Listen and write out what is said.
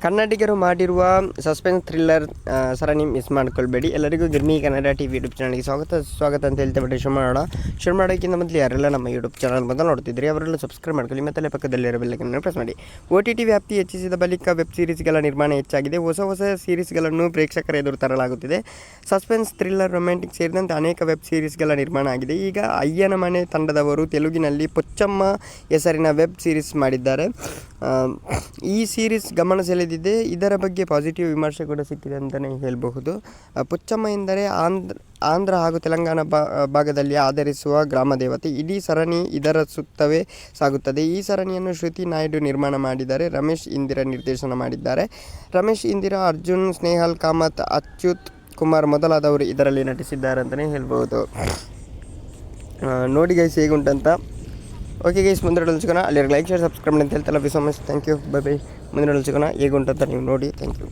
ಕನ್ನಡಿಗರು ಮಾಡಿರುವ suspense thriller ಸರಣಿ ಮಿಸ್ ಮಾಡ್ಕೊಳ್ಬೇಡಿ. ಎಲ್ಲರಿಗೂ ಗಿರ್ಮಿ ಕನ್ನಡ ಟಿವಿ ಯೂಟ್ಯೂಬ್ ಚಾನಲ್ಗೆ ಸ್ವಾಗತ ಅಂತ ಹೇಳ್ತಾ ಬಿಟ್ಟು ಶುರು ಮಾಡೋಕ್ಕಿಂತ ಮೊದಲು ಯಾರೆಲ್ಲ ನಮ್ಮ ಯೂಟ್ಯೂಬ್ ಚಾನಲ್ ಮೊದಲು ನೋಡ್ತಿದ್ರಿ ಅವರೆಲ್ಲ ಸಬ್ಸ್ಕ್ರೈಬ್ ಮಾಡ್ಕೊಳ್ಳಿ ಮತ್ತು ಪಕ್ಕದಲ್ಲಿರೋ ಬೆಲ್ಲೈಕನ್ ಪ್ರೆಸ್ ಮಾಡಿ. OTT ವ್ಯಾಪ್ತಿ ಹೆಚ್ಚಿಸಿದ ಬಳಿಕ ವೆಬ್ ಸೀರೀಸ್ಗಳ ನಿರ್ಮಾಣ ಹೆಚ್ಚಾಗಿದೆ. ಹೊಸ ಸೀರೀಸ್ಗಳನ್ನು ಪ್ರೇಕ್ಷಕರ ಎದುರು ತರಲಾಗುತ್ತಿದೆ. ಸಸ್ಪೆನ್ಸ್, ಥ್ರಿಲ್ಲರ್, ರೊಮ್ಯಾಂಟಿಕ್ ಸೇರಿದಂತೆ ಅನೇಕ ವೆಬ್ ಸೀರೀಸ್ಗಳ ನಿರ್ಮಾಣ ಆಗಿದೆ. ಈಗ ಅಯ್ಯನ ಮನೆ ತಂಡದವರು ತೆಲುಗಿನಲ್ಲಿ ಪೊಚ್ಚಮ್ಮ ಹೆಸರಿನ ವೆಬ್ ಸೀರೀಸ್ ಮಾಡಿದ್ದಾರೆ. ಈ ಸೀರೀಸ್ ಗಮನ ಸೆಳೆದಿದೆ. ಇದರ ಬಗ್ಗೆ ಪಾಸಿಟಿವ್ ವಿಮರ್ಶೆ ಕೂಡ ಸಿಕ್ಕಿದೆ ಅಂತಲೇ ಹೇಳಬಹುದು. ಪೊಚ್ಚಮ್ಮ ಎಂದರೆ ಆಂಧ್ರ ಹಾಗೂ ತೆಲಂಗಾಣ ಭಾಗದಲ್ಲಿ ಆಧರಿಸುವ ಗ್ರಾಮ ದೇವತೆ. ಇಡೀ ಸರಣಿ ಇದರ ಸುತ್ತವೇ ಸಾಗುತ್ತದೆ. ಈ ಸರಣಿಯನ್ನು ಶ್ರುತಿ ನಾಯ್ಡು ನಿರ್ಮಾಣ ಮಾಡಿದ್ದಾರೆ. ರಮೇಶ್ ಇಂದಿರಾ ನಿರ್ದೇಶನ ಮಾಡಿದ್ದಾರೆ. ರಮೇಶ್ ಇಂದಿರಾ, ಅರ್ಜುನ್, ಸ್ನೇಹಲ್ ಕಾಮತ್, ಅಚ್ಯುತ್ ಕುಮಾರ್ ಮೊದಲಾದವರು ಇದರಲ್ಲಿ ನಟಿಸಿದ್ದಾರೆ ಅಂತಲೇ ಹೇಳ್ಬೋದು. ನೋಡಿ ಗೈಸ್ ಹೇಗುಂಟಂತ. ಓಕೆ ಗೈಸ್, ಮುಂದೆ ಸಿಗೋಣ. ಅಲ್ಲಿ ಲೈಕ್, ಶೇರ್, ಸಬ್ಸ್ಕ್ರೈಬ್ ಅಂತ ಹೇಳ್ತಲ್ಲ. We so much, thank you, bye bye. ಮುಂದೆ ಸಿಗೋಣ. ಹೇಗುಂಟಂತ ನೀವು ನೋಡಿ. Thank you.